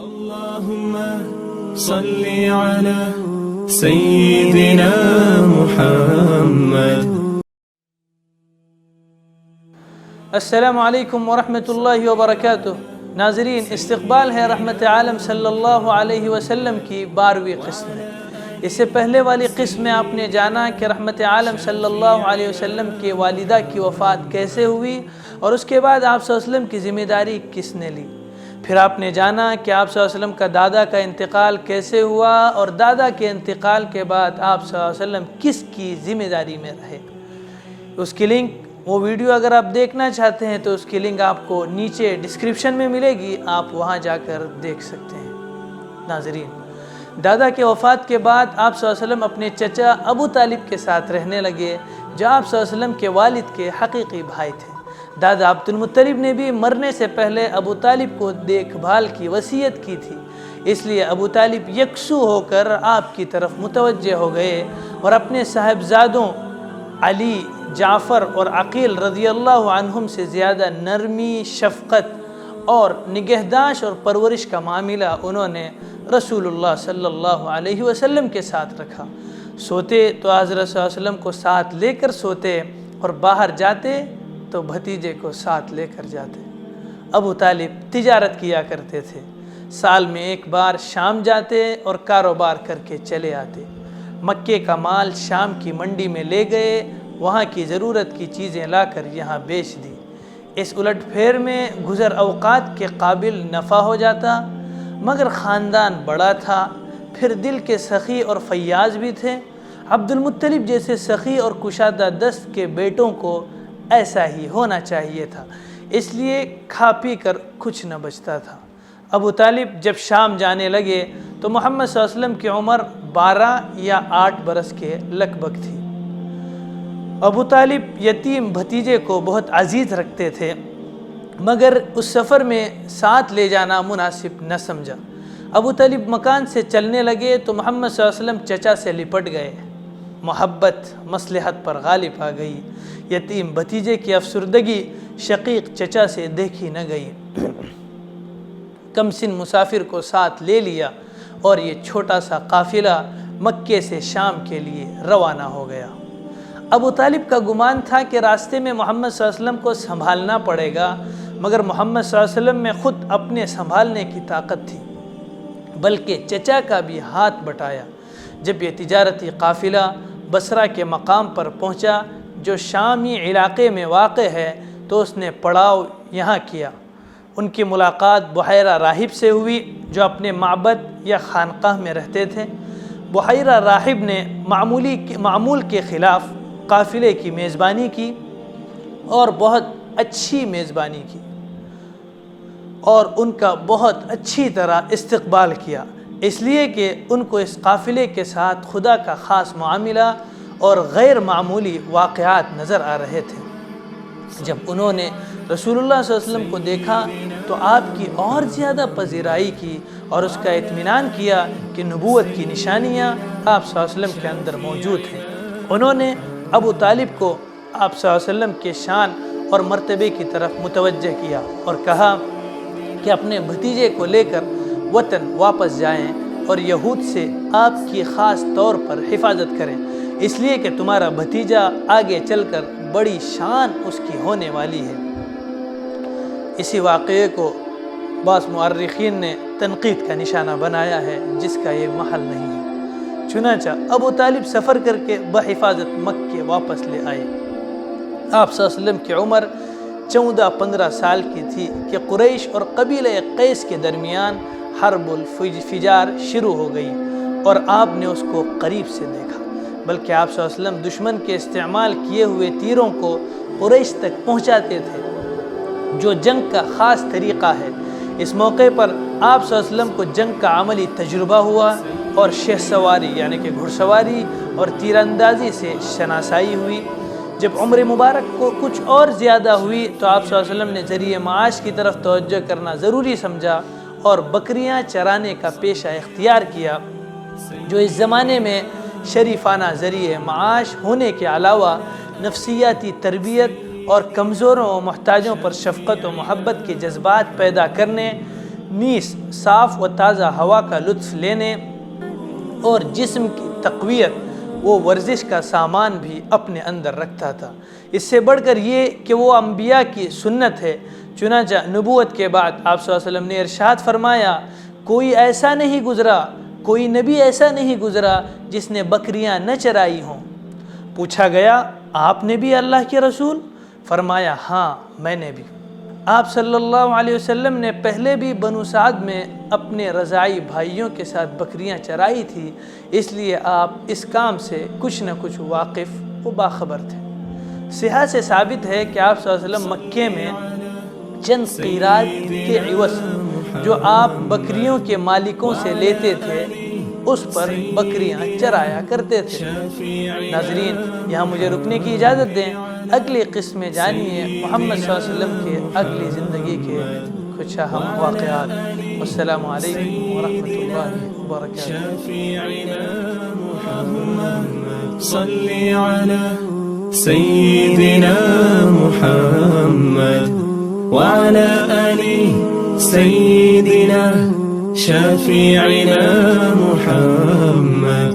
اللهم صل على سيدنا محمد. السلام علیکم ورحمۃ اللہ وبرکاتہ. ناظرین، استقبال ہے رحمت عالم صلی اللہ علیہ وسلم کی 12ویں قسط میں. اس سے پہلے والی قسط میں آپ نے جانا کہ رحمت عالم صلی اللہ علیہ وسلم کے والدہ کی وفات کیسے ہوئی اور اس کے بعد آپ صلی اللہ علیہ وسلم کی ذمہ داری کس نے لی. پھر آپ نے جانا کہ آپ صلی اللہ علیہ وسلم کا دادا کا انتقال کیسے ہوا اور دادا کے انتقال کے بعد آپ صلی اللہ علیہ وسلم کس کی ذمہ داری میں رہے. اس کی لنک، وہ ویڈیو اگر آپ دیکھنا چاہتے ہیں تو اس کی لنک آپ کو نیچے ڈسکرپشن میں ملے گی، آپ وہاں جا کر دیکھ سکتے ہیں. ناظرین، دادا کے وفات کے بعد آپ صلی اللہ علیہ وسلم اپنے چچا ابو طالب کے ساتھ رہنے لگے، جو آپ صلی اللہ علیہ وسلم کے والد کے حقیقی بھائی تھے. دادا عبد المطلب نے بھی مرنے سے پہلے ابو طالب کو دیکھ بھال کی وصیت کی تھی، اس لیے ابو طالب یکسو ہو کر آپ کی طرف متوجہ ہو گئے اور اپنے صاحبزادوں علی، جعفر اور عقیل رضی اللہ عنہم سے زیادہ نرمی، شفقت اور نگہداشت اور پرورش کا معاملہ انہوں نے رسول اللہ صلی اللہ علیہ وسلم کے ساتھ رکھا. سوتے تو حضرت صلی اللہ علیہ وسلم کو ساتھ لے کر سوتے اور باہر جاتے تو بھتیجے کو ساتھ لے کر جاتے. ابو طالب تجارت کیا کرتے تھے، سال میں ایک بار شام جاتے اور کاروبار کر کے چلے آتے. مکے کا مال شام کی منڈی میں لے گئے، وہاں کی ضرورت کی چیزیں لا کر یہاں بیچ دی. اس الٹ پھیر میں گزر اوقات کے قابل نفع ہو جاتا، مگر خاندان بڑا تھا، پھر دل کے سخی اور فیاض بھی تھے. عبد المطلب جیسے سخی اور کشادہ دست کے بیٹوں کو ایسا ہی ہونا چاہیے تھا، اس لیے کھا پی کر کچھ نہ بچتا تھا. ابو طالب جب شام جانے لگے تو محمد صلی اللہ علیہ وسلم کی عمر 12 یا 8 برس کے لگ بھگ تھی. ابو طالب یتیم بھتیجے کو بہت عزیز رکھتے تھے، مگر اس سفر میں ساتھ لے جانا مناسب نہ سمجھا. ابو طالب مکان سے چلنے لگے تو محمد صلی اللہ علیہ وسلم چچا سے لپٹ گئے. محبت مصلحت پر غالب آ گئی. یتیم بھتیجے کی افسردگی شقیق چچا سے دیکھی نہ گئی. کم سن مسافر کو ساتھ لے لیا اور یہ چھوٹا سا قافلہ مکے سے شام کے لیے روانہ ہو گیا. ابو طالب کا گمان تھا کہ راستے میں محمد صلی اللہ علیہ وسلم کو سنبھالنا پڑے گا، مگر محمد صلی اللہ علیہ وسلم میں خود اپنے سنبھالنے کی طاقت تھی، بلکہ چچا کا بھی ہاتھ بٹایا. جب یہ تجارتی قافلہ بصرہ کے مقام پر پہنچا جو شامی علاقے میں واقع ہے تو اس نے پڑاؤ یہاں کیا. ان کی ملاقات بحیرہ راہب سے ہوئی جو اپنے معبد یا خانقاہ میں رہتے تھے. بحیرہ راہب نے معمول کے خلاف قافلے کی میزبانی کی اور بہت اچھی میزبانی کی اور ان کا بہت اچھی طرح استقبال کیا، اس لیے کہ ان کو اس قافلے کے ساتھ خدا کا خاص معاملہ اور غیر معمولی واقعات نظر آ رہے تھے. جب انہوں نے رسول اللہ صلی اللہ علیہ وسلم کو دیکھا تو آپ کی اور زیادہ پذیرائی کی اور اس کا اطمینان کیا کہ نبوت کی نشانیاں آپ صلی اللہ علیہ وسلم کے اندر موجود ہیں. انہوں نے ابو طالب کو آپ صلی اللہ علیہ وسلم کے شان اور مرتبے کی طرف متوجہ کیا اور کہا کہ اپنے بھتیجے کو لے کر وطن واپس جائیں اور یہود سے آپ کی خاص طور پر حفاظت کریں، اس لیے کہ تمہارا بھتیجا آگے چل کر بڑی شان اس کی ہونے والی ہے. اسی واقعے کو بعض مورخین نے تنقید کا نشانہ بنایا ہے جس کا یہ محل نہیں ہے. چنانچہ ابو طالب سفر کر کے بحفاظت مکے واپس لے آئے. آپ صلی اللہ علیہ وسلم کی عمر 14-15 سال کی تھی کہ قریش اور قبیلہ قیس کے درمیان حرب الفجار شروع ہو گئی اور آپ نے اس کو قریب سے دیکھا، بلکہ آپ صلی اللہ علیہ وسلم دشمن کے استعمال کیے ہوئے تیروں کو قریش تک پہنچاتے تھے، جو جنگ کا خاص طریقہ ہے. اس موقع پر آپ صلی اللہ علیہ وسلم کو جنگ کا عملی تجربہ ہوا اور شہ سواری یعنی کہ گھڑ سواری اور تیر اندازی سے شناسائی ہوئی. جب عمر مبارک کو کچھ اور زیادہ ہوئی تو آپ صلی اللہ علیہ وسلم نے ذریعہ معاش کی طرف توجہ کرنا ضروری سمجھا اور بکریاں چرانے کا پیشہ اختیار کیا، جو اس زمانے میں شریفانہ ذریعہ معاش ہونے کے علاوہ نفسیاتی تربیت اور کمزوروں و محتاجوں پر شفقت و محبت کے جذبات پیدا کرنے، نیز صاف و تازہ ہوا کا لطف لینے اور جسم کی تقویت وہ ورزش کا سامان بھی اپنے اندر رکھتا تھا۔ اس سے بڑھ کر یہ کہ وہ انبیاء کی سنت ہے۔ چنانچہ نبوت کے بعد آپ صلی اللہ علیہ وسلم نے ارشاد فرمایا، کوئی ایسا نہیں گزرا، کوئی نبی ایسا نہیں گزرا جس نے بکریاں نہ چرائی ہوں۔ پوچھا گیا، آپ نے بھی اللہ کے رسول؟ فرمایا، ہاں میں نے بھی۔ آپ صلی اللہ علیہ وسلم نے پہلے بھی بنو سعد میں اپنے رضاعی بھائیوں کے ساتھ بکریاں چرائی تھی، اس لیے آپ اس کام سے کچھ نہ کچھ واقف و باخبر تھے۔ صحیح سے ثابت ہے کہ آپ صلی اللہ علیہ وسلم مکے میں چند قیراط کے عوض جو آپ بکریوں کے مالکوں سے لیتے تھے اس پر بکریاں چرایا کرتے تھے۔ ناظرین، یہاں مجھے رکنے کی اجازت دیں، اگلی قسط میں جانیے محمد صلی اللہ علیہ وسلم کے اگلی زندگی کے کچھ اہم واقعات۔ والسلام علیکم ورحمۃ اللہ وبرکاتہ۔ صل على سيدنا محمد وعلى آل سيدنا شفيعنا محمد